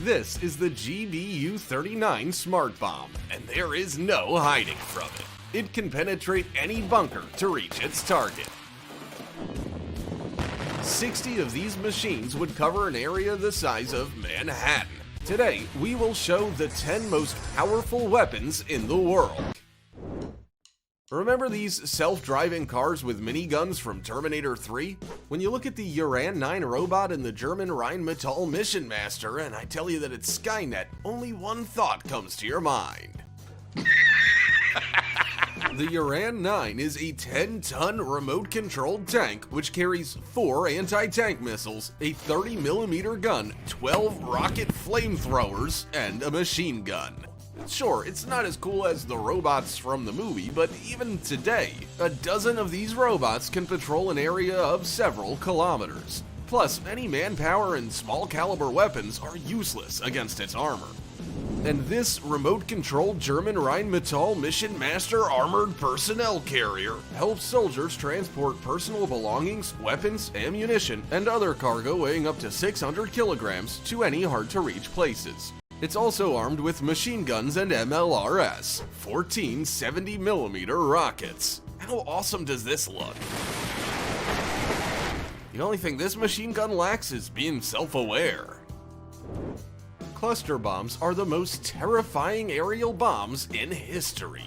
This is the GBU-39 Smart Bomb, and there is no hiding from it. It can penetrate any bunker to reach its target. 60 of these machines would cover an area the size of Manhattan. Today, we will show the 10 most powerful weapons in the world. Remember these self-driving cars with miniguns from Terminator 3? When you look at the Uran 9 robot and the German Rheinmetall Mission Master and I tell you that it's Skynet, only one thought comes to your mind. The Uran 9 is a 10-ton remote-controlled tank which carries 4 anti-tank missiles, a 30mm gun, 12 rocket flamethrowers, and a machine gun. Sure, it's not as cool as the robots from the movie, but even today, a dozen of these robots can patrol an area of several kilometers. Plus, any manpower and small-caliber weapons are useless against its armor. And this remote-controlled German Rheinmetall Mission Master Armored Personnel Carrier helps soldiers transport personal belongings, weapons, ammunition, and other cargo weighing up to 600 kilograms to any hard-to-reach places. It's also armed with machine guns and MLRS, 14 70mm rockets. How awesome does this look? The only thing this machine gun lacks is being self-aware. Cluster bombs are the most terrifying aerial bombs in history.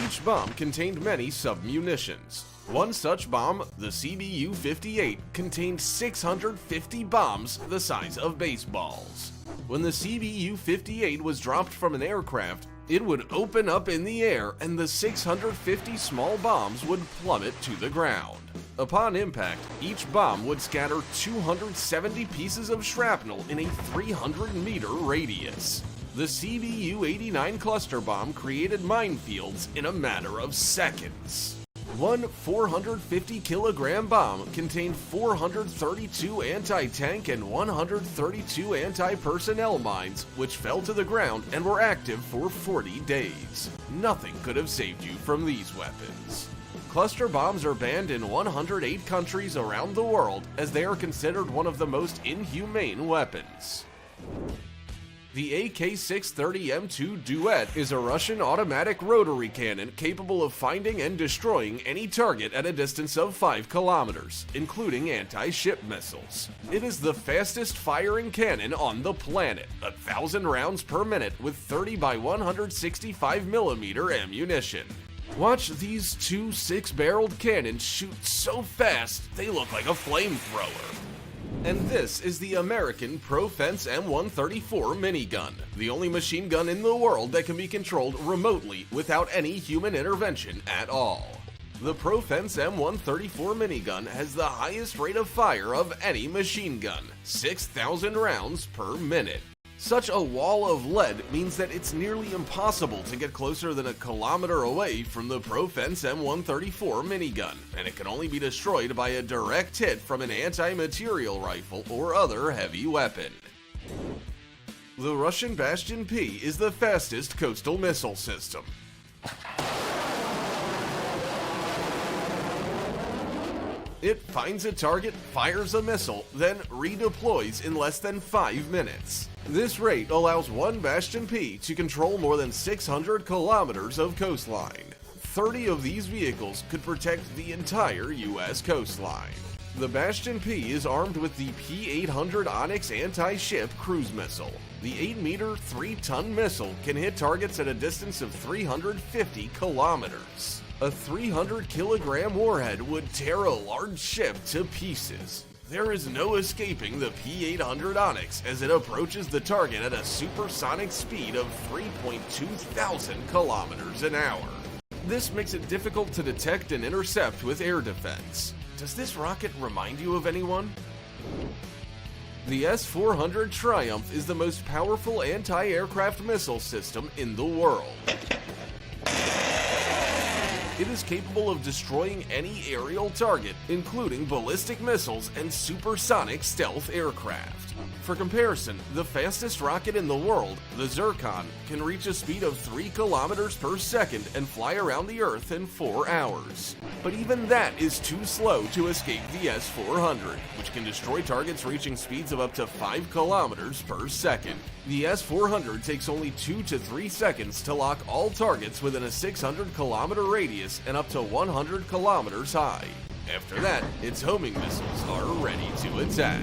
Each bomb contained many submunitions. One such bomb, the CBU-58, contained 650 bombs the size of baseballs. When the CBU-58 was dropped from an aircraft, it would open up in the air and the 650 small bombs would plummet to the ground. Upon impact, each bomb would scatter 270 pieces of shrapnel in a 300-meter radius. The CBU-89 cluster bomb created minefields in a matter of seconds. One 450-kilogram bomb contained 432 anti-tank and 132 anti-personnel mines, which fell to the ground and were active for 40 days. Nothing could have saved you from these weapons. Cluster bombs are banned in 108 countries around the world as they are considered one of the most inhumane weapons. The AK-630M2 Duet is a Russian automatic rotary cannon capable of finding and destroying any target at a distance of 5 kilometers, including anti-ship missiles. It is the fastest firing cannon on the planet, 1,000 rounds per minute with 30 by 165mm ammunition. Watch these two 6-barreled cannons shoot so fast they look like a flamethrower. And this is the American Profense M134 minigun, the only machine gun in the world that can be controlled remotely without any human intervention at all. The Profense M134 minigun has the highest rate of fire of any machine gun, 6,000 rounds per minute. Such a wall of lead means that it's nearly impossible to get closer than a kilometer away from the Profense M134 minigun, and it can only be destroyed by a direct hit from an anti-material rifle or other heavy weapon. The Russian Bastion P is the fastest coastal missile system. It finds a target, fires a missile, then redeploys in less than 5 minutes. This rate allows one Bastion P to control more than 600 kilometers of coastline. 30 of these vehicles could protect the entire US coastline. The Bastion P is armed with the P-800 Onyx anti-ship cruise missile. The 8-meter, 3-ton missile can hit targets at a distance of 350 kilometers. A 300-kilogram warhead would tear a large ship to pieces. There is no escaping the P-800 Onyx as it approaches the target at a supersonic speed of 3.2 thousand kilometers an hour. This makes it difficult to detect and intercept with air defense. Does this rocket remind you of anyone? The S-400 Triumph is the most powerful anti-aircraft missile system in the world. It is capable of destroying any aerial target, including ballistic missiles and supersonic stealth aircraft. For comparison, the fastest rocket in the world, the Zircon, can reach a speed of 3 kilometers per second and fly around the Earth in 4 hours. But even that is too slow to escape the S-400, which can destroy targets reaching speeds of up to 5 kilometers per second. The S-400 takes only 2 to 3 seconds to lock all targets within a 600-kilometer radius and up to 100 kilometers high. After that, its homing missiles are ready to attack.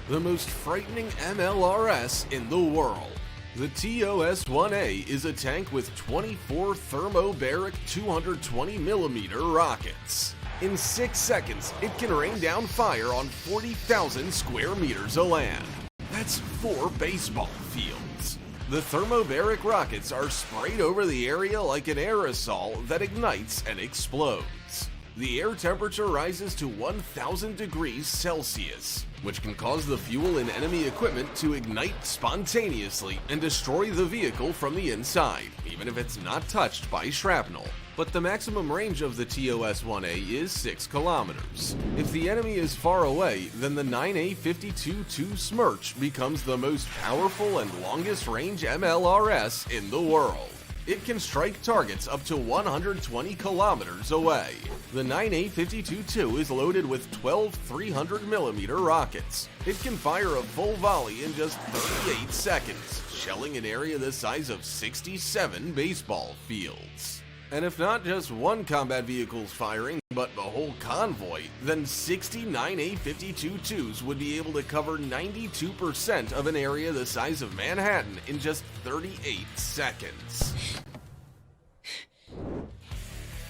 The most frightening MLRS in the world. The TOS-1A is a tank with 24 thermobaric 220mm rockets. In 6 seconds, it can rain down fire on 40,000 square meters of land. That's 4 baseball fields. The thermobaric rockets are sprayed over the area like an aerosol that ignites and explodes. The air temperature rises to 1,000 degrees Celsius, which can cause the fuel in enemy equipment to ignite spontaneously and destroy the vehicle from the inside, even if it's not touched by shrapnel. But the maximum range of the TOS-1A is 6 kilometers. If the enemy is far away, then the 9A52-2 Smerch becomes the most powerful and longest range MLRS in the world. It can strike targets up to 120 kilometers away. The 9A52-2 is loaded with 12 300mm rockets. It can fire a full volley in just 38 seconds, shelling an area the size of 67 baseball fields. And if not just one combat vehicle's firing, but the whole convoy, then 60 9A52-2s would be able to cover 92% of an area the size of Manhattan in just 38 seconds.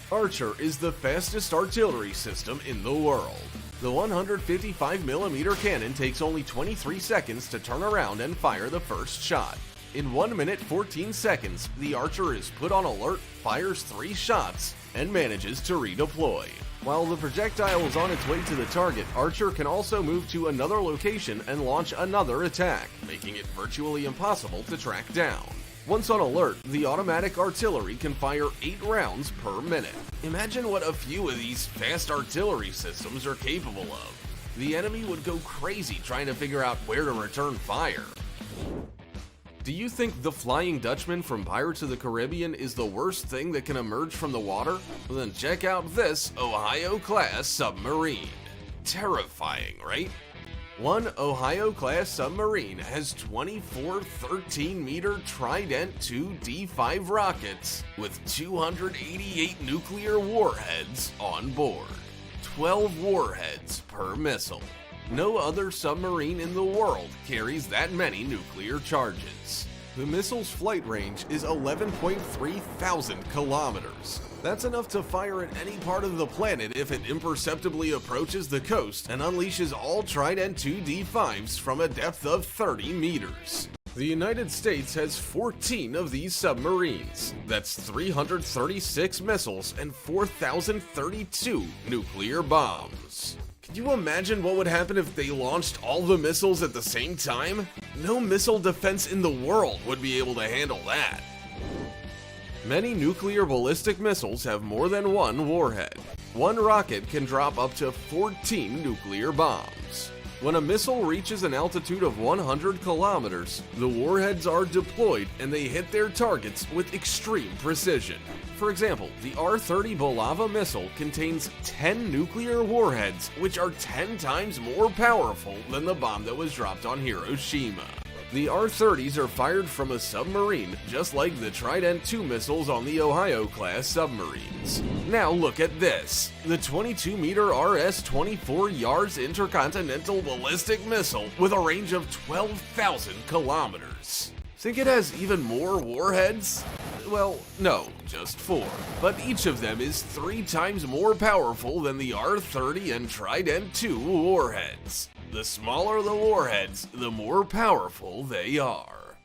Archer is the fastest artillery system in the world. The 155mm cannon takes only 23 seconds to turn around and fire the first shot. In 1 minute 14 seconds, the Archer is put on alert, fires 3 shots, and manages to redeploy. While the projectile is on its way to the target, Archer can also move to another location and launch another attack, making it virtually impossible to track down. Once on alert, the automatic artillery can fire 8 rounds per minute. Imagine what a few of these fast artillery systems are capable of. The enemy would go crazy trying to figure out where to return fire. Do you think the Flying Dutchman from Pirates of the Caribbean is the worst thing that can emerge from the water? Well, then check out this Ohio-class submarine. Terrifying, right? One Ohio-class submarine has 24 13-meter Trident II D5 rockets with 288 nuclear warheads on board. 12 warheads per missile. No other submarine in the world carries that many nuclear charges. The missile's flight range is 11.3 thousand kilometers. That's enough to fire at any part of the planet if it imperceptibly approaches the coast and unleashes all Trident II D5s from a depth of 30 meters. The United States has 14 of these submarines. That's 336 missiles and 4,032 nuclear bombs. Can you imagine what would happen if they launched all the missiles at the same time? No missile defense in the world would be able to handle that. Many nuclear ballistic missiles have more than one warhead. One rocket can drop up to 14 nuclear bombs. When a missile reaches an altitude of 100 kilometers, the warheads are deployed and they hit their targets with extreme precision. For example, the R-30 Bulava missile contains 10 nuclear warheads, which are 10 times more powerful than the bomb that was dropped on Hiroshima. The R-30s are fired from a submarine, just like the Trident II missiles on the Ohio-class submarines. Now look at this. The 22-meter RS-24 Yars intercontinental ballistic missile with a range of 12,000 kilometers. Think it has even more warheads? Well, no, just 4. But each of them is 3 times more powerful than the R-30 and Trident II warheads. The smaller the warheads, the more powerful they are.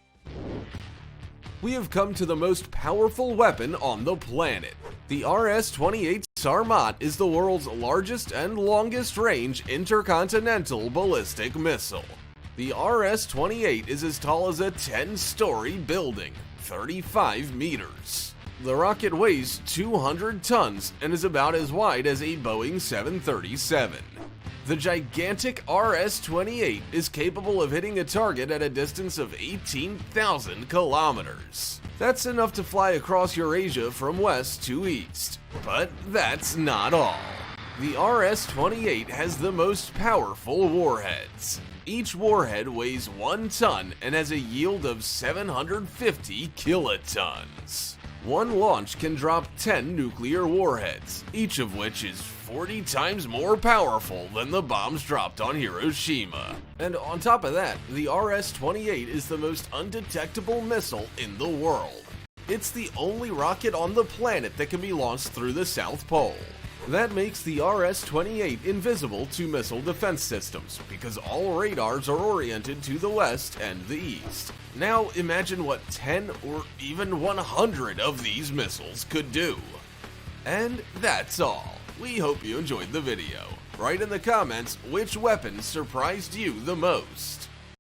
We have come to the most powerful weapon on the planet. The RS-28 Sarmat is the world's largest and longest range intercontinental ballistic missile. The RS-28 is as tall as a 10-story building, 35 meters. The rocket weighs 200 tons and is about as wide as a Boeing 737. The gigantic RS-28 is capable of hitting a target at a distance of 18,000 kilometers. That's enough to fly across Eurasia from west to east. But that's not all. The RS-28 has the most powerful warheads. Each warhead weighs 1 ton and has a yield of 750 kilotons. One launch can drop 10 nuclear warheads, each of which is 40 times more powerful than the bombs dropped on Hiroshima. And on top of that, the RS-28 is the most undetectable missile in the world. It's the only rocket on the planet that can be launched through the South Pole. That makes the RS-28 invisible to missile defense systems, because all radars are oriented to the west and the east. Now imagine what 10 or even 100 of these missiles could do. And that's all. We hope you enjoyed the video. Write in the comments which weapon surprised you the most.